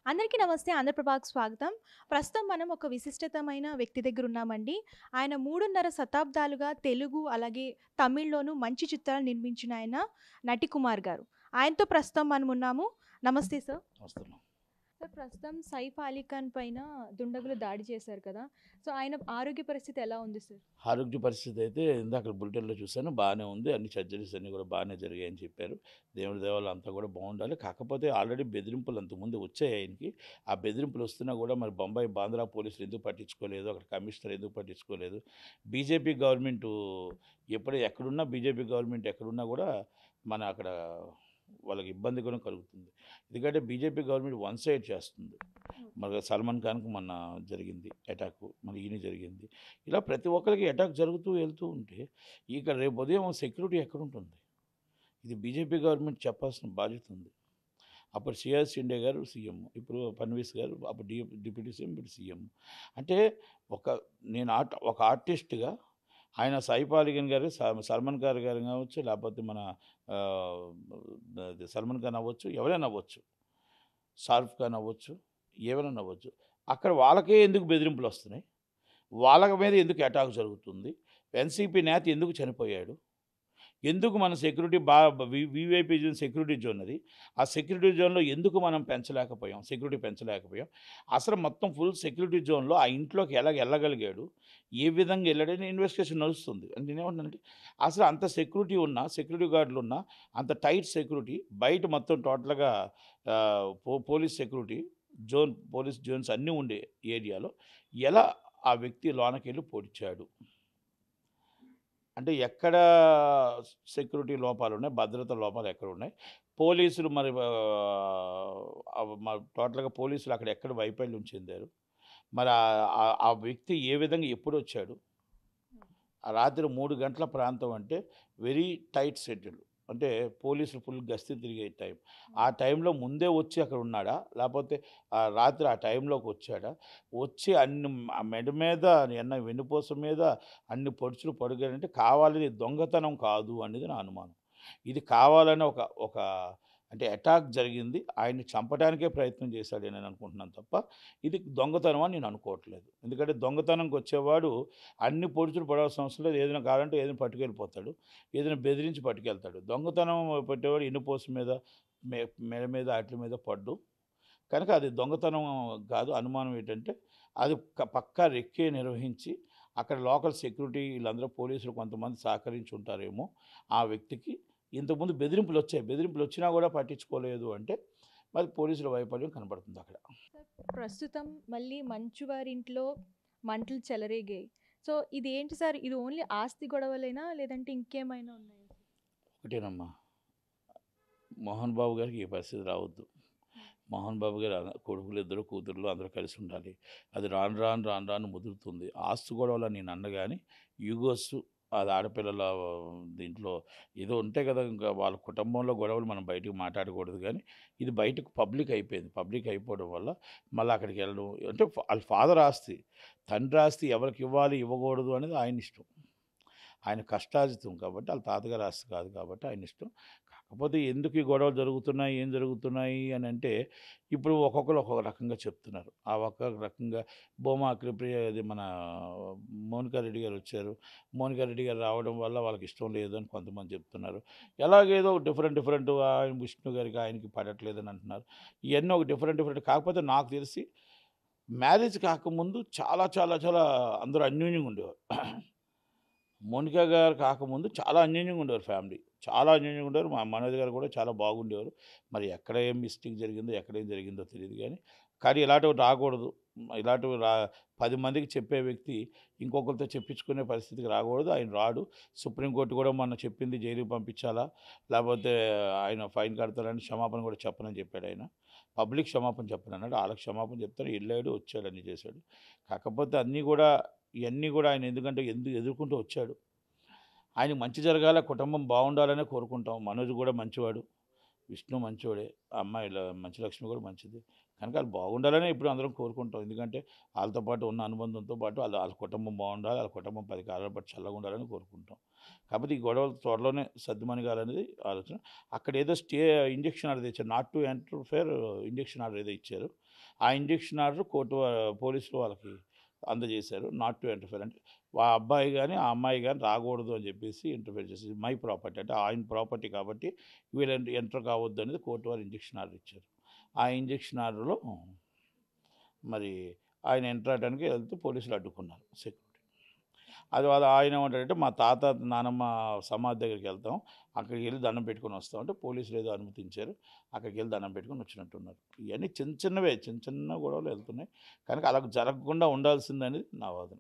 అందరికీ నమస్తే. ఆంధ్రప్రభకు స్వాగతం. ప్రస్తుతం మనం ఒక విశిష్టతమైన వ్యక్తి దగ్గర ఉన్నామండి. ఆయన 3:30 శతాబ్దాలుగా తెలుగు, అలాగే తమిళ్‌లోనూ మంచి చిత్రాలు నిర్మించిన ఆయన నటికుమార్ గారు. ఆయనతో ప్రస్తుతం మనమున్నాము. నమస్తే సార్. వస్తున్నాం. సార్, ప్రస్తుతం సైఫ్ అలీ ఖాన్ పైన దుండగులు దాడి చేశారు కదా! సో, ఆయన ఆరోగ్య పరిస్థితి ఎలా ఉంది సార్? ఆరోగ్య పరిస్థితి అయితే ఇందాక బులెటిన్‌లో చూసాను. బానే ఉంది. అన్ని సర్జరీస్ అన్నీ కూడా బానే జరిగాయని చెప్పారు. దేవుడి దయ వల్ల అంతా కూడా బావుండాలి. కాకపోతే ఆల్రెడీ బెదిరింపులు అంతకుముందు వచ్చాయి ఆయనకి. ఆ బెదిరింపులు వస్తున్నా కూడా మరి బొంబాయి, బాంద్రా పోలీసులు ఎందుకు పట్టించుకోలేదు? అక్కడ కమిషనర్ ఎందుకు పట్టించుకోలేదు? బీజేపీ గవర్నమెంటు ఎక్కడున్నా బీజేపీ గవర్నమెంట్ ఎక్కడున్నా కూడా మన అక్కడ వాళ్ళకి ఇబ్బంది కూడా కలుగుతుంది. ఎందుకంటే బీజేపీ గవర్నమెంట్ వన్ సైడ్ చేస్తుంది. మరి సల్మాన్ ఖాన్‌కి మొన్న జరిగింది అటాకు. మరి ఈయన జరిగింది. ఇలా ప్రతి ఒక్కరికి అటాక్ జరుగుతూ వెళ్తూ ఉంటే, ఇక రేపు ఉదయం సెక్యూరిటీ ఎక్కడుంటుంది? ఇది బీజేపీ గవర్నమెంట్ చెప్పాల్సిన బాధ్యత ఉంది. అప్పుడు సిఆర్ షిండే గారు సీఎం. ఇప్పుడు ఫడ్నవీస్ గారు అప్పుడు డిప్యూటీ సీఎం, ఇప్పుడు సీఎం. అంటే ఒక ఒక ఆర్టిస్ట్‌గా ఆయన సైఫ్ అలీ ఖాన్ గారు, సల్మాన్ ఖాన్ గారు కావచ్చు, లేకపోతే మన ఆహ్, అది సల్మాన్ ఖాన్ అవ్వచ్చు, ఎవరైనా అవ్వచ్చు. షారుఖ్ ఖాన్ అవ్వచ్చు, ఎవరైనా అవ్వచ్చు. అక్కడ వాళ్ళకే ఎందుకు బెదిరింపులొస్తున్నాయి? వాళ్ళ మీద ఎందుకు అటాక్ జరుగుతుంది? ఎన్‌సీపీ నేత ఎందుకు చనిపోయాడు? ఎందుకు మన సెక్యూరిటీ వీవైపీ జోన్ సెక్యూరిటీ జోన్ అది. ఆ సెక్యూరిటీ జోన్‌లో ఎందుకు మనం పెంచలేకపోయాం? సెక్యూరిటీ పెంచలేకపోయాం. అసలు మొత్తం ఫుల్ సెక్యూరిటీ జోన్‌లో ఆ ఇంట్లోకి ఎళ్ళగలిగాడు? ఏ విధంగా ఎళ్ళాడని ఇన్వెస్టిగేషన్ నడుస్తుంది. అంటే నేనేమంటున్నానంటే, అసలు అంత సెక్యూరిటీ ఉన్నా, సెక్యూరిటీ గార్డులున్నా, అంత టైట్ సెక్యూరిటీ బయట మొత్తం టోటల్‌గా పోలీస్ సెక్యూరిటీ పోలీస్ జోన్స్ అన్నీ ఉండే ఏరియాలో ఎలా ఆ వ్యక్తి లోనకెళ్ళి పొడిచాడు? అంటే ఎక్కడ సెక్యూరిటీ లోపాలున్నాయి, భద్రత లోపాలు ఎక్కడున్నాయి? పోలీసులు మరి టోటల్‌గా పోలీసులు అక్కడ ఎక్కడ వైఫల్యం చెందారు? మరి ఆ వ్యక్తి ఏ విధంగా ఎప్పుడొచ్చాడు? ఆ రాత్రి 3 గంటల ప్రాంతం అంటే వెరీ టైట్ షెడ్యూల్. అంటే పోలీసులు ఫుల్ గస్తీ తిరిగే టైం. ఆ టైంలో ముందే వచ్చి అక్కడ ఉన్నాడా? లేపోతే రాత్రి ఆ టైంలోకి వచ్చాడా? వచ్చి ఆ మెడ మీద వెన్నుపూస మీద అన్ని పొడుచులు పడిగాడంటే కావాలని దొంగతనం కాదు అనేది నా అనుమానం. ఇది కావాలని ఒక ఒక అంటే అటాక్ జరిగింది. ఆయన్ని చంపడానికే ప్రయత్నం చేశాడని నేను అనుకుంటున్నాను తప్ప, ఇది దొంగతనం అని నేను అనుకోవట్లేదు. ఎందుకంటే దొంగతనంకొచ్చేవాడు అన్ని పొడుచులు పడాల్సిన అవసరం లేదు. ఏదైనా కావాలంటే ఏదైనా పట్టుకెళ్ళిపోతాడు. ఏదైనా బెదిరించి పట్టుకెళ్తాడు. దొంగతనం పెట్టేవాడు ఎన్నుపోస మీద, మె మెడ మీద ఆటిల మీద పడ్డు. కనుక అది దొంగతనం కాదు. అనుమానం ఏంటంటే, అది పక్కా రెక్కి నిర్వహించి, అక్కడ లోకల్ సెక్యూరిటీ వీళ్ళందరూ పోలీసులు కొంతమంది సహకరించి ఉంటారేమో ఆ వ్యక్తికి. ఇంతకుముందు బెదిరింపులొచ్చాయి. బెదిరింపులొచ్చినా గూడా పట్టించుకోలేదు అంటే, మరి పోలీసుల వైఫల్యం కనపడుతుందక్కడ. సార్, ప్రస్తుతం మళ్ళీ మంచువారింట్లో మంటలు చెలరేగాయి. సో, ఇదేంటి సార్? ఇది ఓన్లీ ఆస్తి గొడవలేనా? లేదంటే ఇంకేమైనా ఉన్నాయా సార్? ఒకటేనమ్మా, మోహన్ బాబు గారికి ఈ పరిస్థితి రావద్దు. హ్మ్. మోహన్ బాబు గారు కొడుకులిద్దరు, కూతుర్లు అందరూ కలిసి ఉండాలి. అది రాను రాను, రాను రాను ముదురుతుంది. ఆస్తు గొడవలని నేను అనను గాని, ఈగోస్ అది ఆడపిల్లల దీంట్లో ఏదో ఉంటాయి కదా! ఇంకా వాళ్ళ కుటుంబంలో గొడవలు మనం బయటకి మాట్లాడకూడదు గానీ, ఇది బయటకు పబ్లిక్ అయిపోయింది. పబ్లిక్ అయిపోవడం వల్ల మళ్ళీ అక్కడికెళ్ళడం అంటే ఆళ్ళ ఫాదర్ ఆస్తి. తండ్రి ఆస్తి ఎవరికివ్వాలి, ఇవ్వకూడదు అనేది ఆయనిష్టం. ఆయన కష్టార్జితం కాబట్టి ఆళ్ళ తాతగారి ఆస్తి కాదు కాబట్టి ఆయనిష్టం. కాకపోతే ఎందుకు ఈ గొడవలు జరుగుతున్నాయి, ఏం జరుగుతున్నాయి అనంటే, ఇప్పుడు ఒక్కొక్కరు ఒక్కొక్క రకంగా చెప్తున్నారు. ఆ ఒక్కొక్క రకంగా భూమా అఖిలప్రియ అది మన మోనికా రెడ్డి గారొచ్చారు. మోనికా రెడ్డి గారు రావడం వల్ల వాళ్ళకిష్టం లేదు అని కొంతమంది చెప్తున్నారు. ఎలాగేదో డిఫరెంట్ ఆయన విష్ణు గారికి, ఆయనకి పడట్లేదని అంటున్నారు. ఇయన్నీ ఒక డిఫరెంట్ కాకపోతే నాకు తెలిసి మ్యారేజ్ కాకముందు చాలా అందరూ అన్యోన్యంగా ఉండేవారు. మోనికా గారు కాకముందు చాలా అన్యోన్యంగా ఉండేవారు ఫ్యామిలీ. చాలా అన్యోన్యంగా ఉండేవారు. మా మనోజ్ గారు కూడా చాలా బాగుండేవారు. మరి ఎక్కడ ఏం మిస్టేక్ జరిగిందో, ఎక్కడ ఏం జరిగిందో తెలీదు గానీ, కానీ ఇలాంటివి రాకూడదు. ఇలాంటివి 10 మందికి చెప్పే వ్యక్తి ఇంకొకరితో చెప్పించుకునే పరిస్థితికి రాకూడదు. ఆయన రాడు. సుప్రీంకోర్టు కూడా మొన్న చెప్పింది జైలుకి పంపించాలా, లేపోతే ఆయన ఫైన్ కడతారని క్షమాపణ కూడా చెప్పనని చెప్పాడాయన. పబ్లిక్ క్షమాపణ చెప్పనన్నాడు. ఆళ్ళకి క్షమాపణ చెప్తారు. ఎళ్ళాడు, వచ్చాడు, అన్నీ చేశాడు. కాకపోతే ఇయన్నీ గూడా ఆయన ఎందుకంటే ఎదుర్కొంటూ వచ్చాడు. ఆయనకి మంచి జరగాల, కుటుంబం బావుండాలనే కోరుకుంటాం. మనోజ్ గూడా మంచివాడు. విష్ణు మంచోడే. ఆ అమ్మాయి మంచు లక్ష్మి కూడా మంచిది. కనుక వాళ్ళు బాగుండాలనే ఇప్పుడు అందరం కోరుకుంటాం. ఎందుకంటే వాళ్ళతో పాటు ఉన్న అనుబంధంతో పాటు వాళ్ళ కుటుంబం బాగుండాలి. వాళ్ళ కుటుంబం 10 కాలాల పాటు చల్లగా ఉండాలని కోరుకుంటాం. కాకపోతే ఈ గొడవలు త్వరలోనే సద్దుమణిగాలనేది ఆలోచన. అక్కడేదో ఇంజెక్షన్ ఆర్డర్ తెచ్చారు. Not to interfere injection order ఏదో ఇచ్చారు. ఆ ఇంజెక్షన్ ఆర్డర్ పోలీసులు వాళ్ళకి అందజేశారు. నాట్ టు ఇంటర్ఫియర్ అంటే ఆ అబ్బాయి గాని, ఆ అమ్మాయి గాని రాకూడదు అని చెప్పేసి ఇంటర్ఫియర్ చేసి మై ప్రాపర్టీ అంటే ఆయన ప్రాపర్టీ కాబట్టి వీళ్ళు ఎంటర్ కావద్దు అనేది కోర్టు వారు ఇంజెక్షన్ ఆర్డర్ ఇచ్చారు. ఆ ఇంజెక్షన్ ఆర్డర్‌లో మరి ఆయన ఎంటర్ అవ్వడానికి వెళ్తే పోలీసులు అడ్డుకున్నారు సెక్యూరిటీ. అది ఆయన ఏమంటాడంటే మా తాత, నానమ్మ సమాధి దగ్గరికి వెళ్తాం. అక్కడికెళ్ళి దండం పెట్టుకొని వస్తాం అంటే పోలీసులు ఏదో అనుమతించారు. అక్కడికెళ్ళి దండం పెట్టుకొని వచ్చినట్టున్నారు. ఇయన్నీ చిన్న చిన్నవే. చిన్న చిన్న గొడవలు వెళ్తున్నాయి. కనుక అలా జరగకుండా ఉండాల్సిందనేది నా వాదన.